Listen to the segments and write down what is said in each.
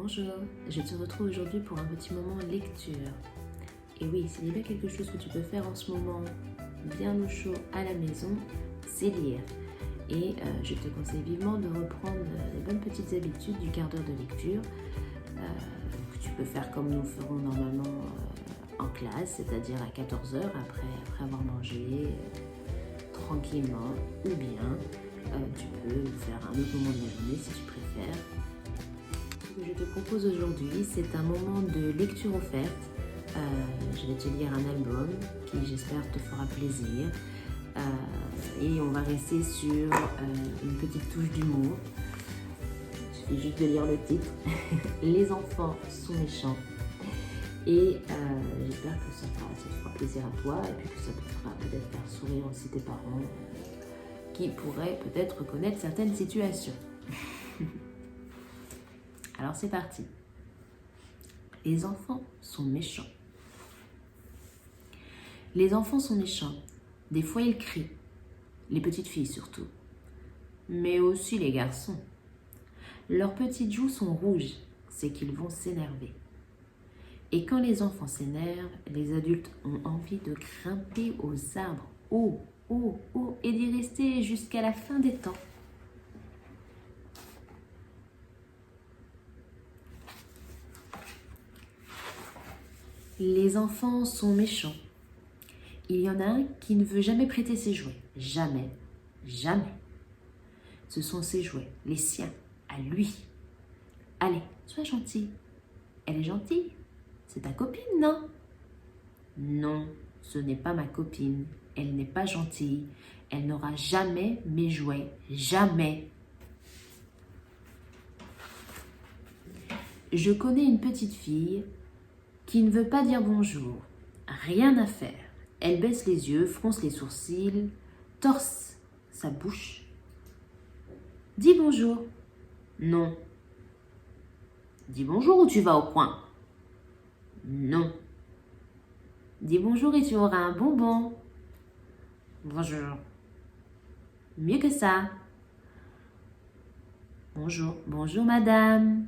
Bonjour, je te retrouve aujourd'hui pour un petit moment lecture. Et oui, s'il y a bien quelque chose que tu peux faire en ce moment, bien au chaud à la maison, c'est lire. Et je te conseille vivement de reprendre les bonnes petites habitudes du quart d'heure de lecture que tu peux faire comme nous ferons normalement en classe, c'est-à-dire à 14 heures après avoir mangé tranquillement, ou bien tu peux faire un autre moment de la journée si tu préfères. Ce que je te propose aujourd'hui, c'est un moment de lecture offerte. Je vais te lire un album qui, j'espère, te fera plaisir. Et on va rester sur une petite touche d'humour. Il suffit juste de lire le titre. Les enfants sont méchants. Et j'espère que ça te fera plaisir à toi et puis que ça te fera peut-être faire sourire aussi tes parents qui pourraient peut-être reconnaître certaines situations. Alors c'est parti. Les enfants sont méchants. Les enfants sont méchants. Des fois ils crient, les petites filles surtout, mais aussi les garçons. Leurs petites joues sont rouges, c'est qu'ils vont s'énerver. Et quand les enfants s'énervent, les adultes ont envie de grimper aux arbres, haut, haut, haut, et d'y rester jusqu'à la fin des temps. Les enfants sont méchants. Il y en a un qui ne veut jamais prêter ses jouets. Jamais, jamais. Ce sont ses jouets, les siens, à lui. Allez, sois gentil. Elle est gentille. C'est ta copine, non? Non, ce n'est pas ma copine. Elle n'est pas gentille. Elle n'aura jamais mes jouets. Jamais. Je connais une petite fille qui ne veut pas dire bonjour. Rien à faire. Elle baisse les yeux, fronce les sourcils, torse sa bouche. Dis bonjour. Non. Dis bonjour ou tu vas au coin. Non. Dis bonjour et tu auras un bonbon. Bonjour. Mieux que ça. Bonjour. Bonjour madame.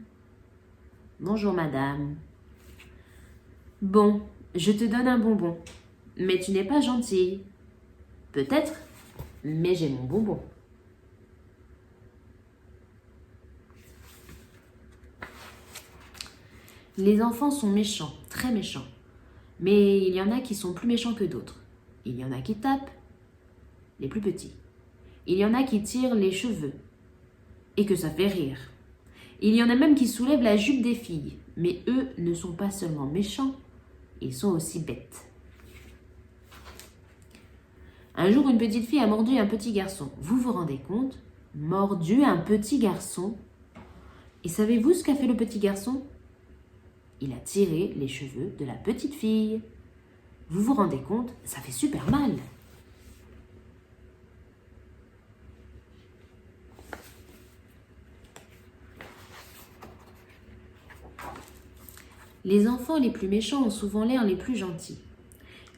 Bonjour madame. Bon, je te donne un bonbon. Mais tu n'es pas gentille. Peut-être, mais j'ai mon bonbon. Les enfants sont méchants, très méchants. Mais il y en a qui sont plus méchants que d'autres. Il y en a qui tapent, les plus petits. Il y en a qui tirent les cheveux, et que ça fait rire. Il y en a même qui soulèvent la jupe des filles. Mais eux ne sont pas seulement méchants, ils sont aussi bêtes. Un jour, une petite fille a mordu un petit garçon. Vous vous rendez compte? Mordu un petit garçon. Et savez-vous ce qu'a fait le petit garçon? Il a tiré les cheveux de la petite fille. Vous vous rendez compte? Ça fait super mal. Les enfants les plus méchants ont souvent l'air les plus gentils.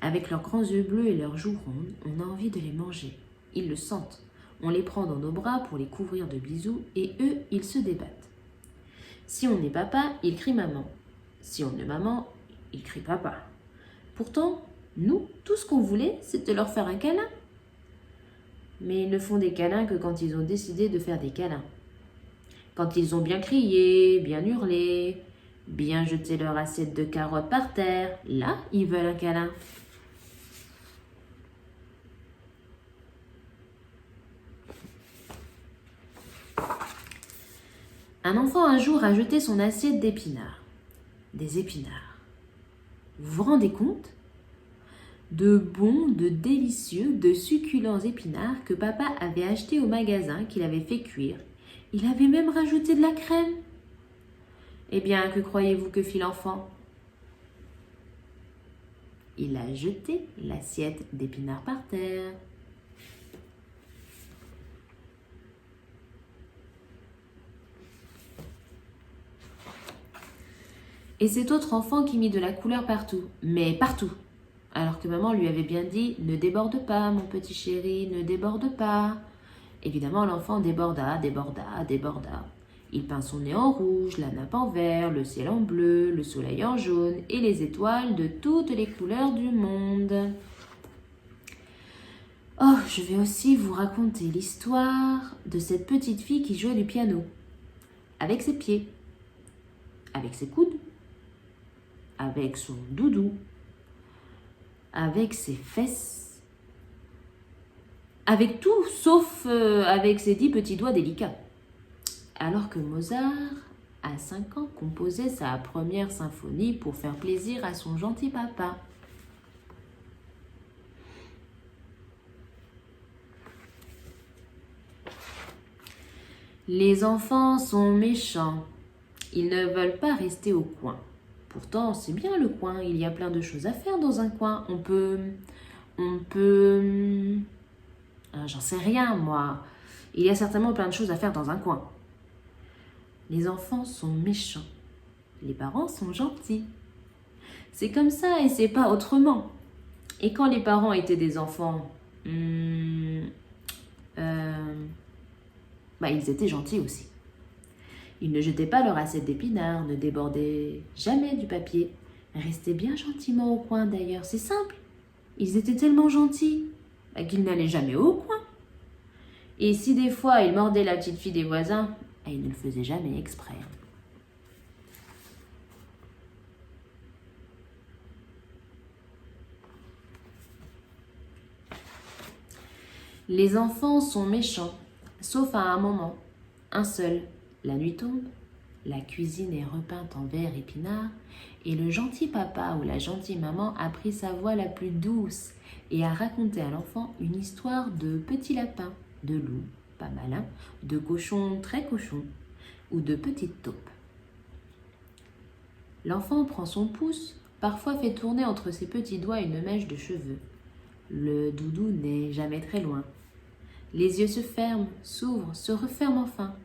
Avec leurs grands yeux bleus et leurs joues rondes, on a envie de les manger. Ils le sentent. On les prend dans nos bras pour les couvrir de bisous et eux, ils se débattent. Si on est papa, ils crient maman. Si on est maman, ils crient papa. Pourtant, nous, tout ce qu'on voulait, c'est de leur faire un câlin. Mais ils ne font des câlins que quand ils ont décidé de faire des câlins. Quand ils ont bien crié, bien hurlé, bien jeté leur assiette de carottes par terre, là, ils veulent un câlin. Un enfant un jour a jeté son assiette d'épinards. Des épinards. Vous vous rendez compte? De bons, de délicieux, de succulents épinards que papa avait achetés au magasin, qu'il avait fait cuire. Il avait même rajouté de la crème. Eh bien, que croyez-vous que fit l'enfant? Il a jeté l'assiette d'épinards par terre. Et cet autre enfant qui mit de la couleur partout, mais partout. Alors que maman lui avait bien dit « Ne déborde pas, mon petit chéri, ne déborde pas ». Évidemment, l'enfant déborda. Il peint son nez en rouge, la nappe en vert, le ciel en bleu, le soleil en jaune et les étoiles de toutes les couleurs du monde. Oh, je vais aussi vous raconter l'histoire de cette petite fille qui jouait du piano. Avec ses pieds, avec ses coudes, avec son doudou, avec ses fesses, avec tout sauf avec ses 10 petits doigts délicats. Alors que Mozart, à 5 ans, composait sa première symphonie pour faire plaisir à son gentil papa. Les enfants sont méchants. Ils ne veulent pas rester au coin. Pourtant, c'est bien le coin. Il y a plein de choses à faire dans un coin. On peut... J'en sais rien, moi. Il y a certainement plein de choses à faire dans un coin. Les enfants sont méchants. Les parents sont gentils. C'est comme ça et c'est pas autrement. Et quand les parents étaient des enfants, ils étaient gentils aussi. Ils ne jetaient pas leur assiette d'épinards, ne débordaient jamais du papier. Restaient bien gentiment au coin d'ailleurs, c'est simple. Ils étaient tellement gentils qu'ils n'allaient jamais au coin. Et si des fois ils mordaient la petite fille des voisins, ils ne le faisaient jamais exprès. Les enfants sont méchants, sauf à un moment, un seul. La nuit tombe, la cuisine est repeinte en vert épinard et le gentil papa ou la gentille maman a pris sa voix la plus douce et a raconté à l'enfant une histoire de petits lapins, de loups, pas malins, de cochons très cochons ou de petites taupes. L'enfant prend son pouce, parfois fait tourner entre ses petits doigts une mèche de cheveux. Le doudou n'est jamais très loin. Les yeux se ferment, s'ouvrent, se referment enfin.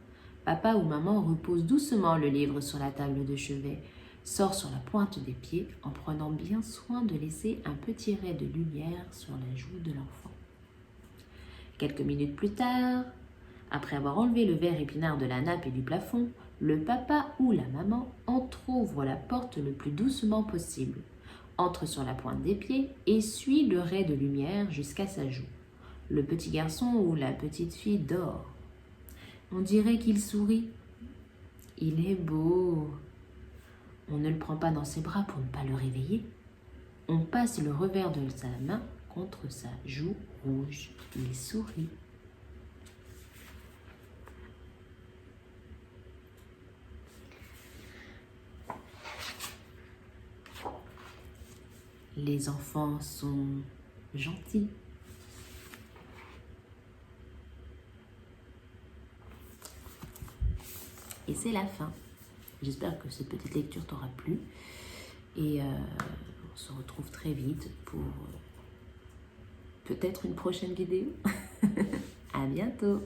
Papa ou maman repose doucement le livre sur la table de chevet, sort sur la pointe des pieds en prenant bien soin de laisser un petit ray de lumière sur la joue de l'enfant. Quelques minutes plus tard, après avoir enlevé le verre épinard de la nappe et du plafond, le papa ou la maman entr'ouvre la porte le plus doucement possible, entre sur la pointe des pieds et suit le ray de lumière jusqu'à sa joue. Le petit garçon ou la petite fille dort. On dirait qu'il sourit. Il est beau. On ne le prend pas dans ses bras pour ne pas le réveiller. On passe le revers de sa main contre sa joue rouge. Il sourit. Les enfants sont gentils. Et c'est la fin. J'espère que cette petite lecture t'aura plu. Et on se retrouve très vite pour peut-être une prochaine vidéo. À bientôt.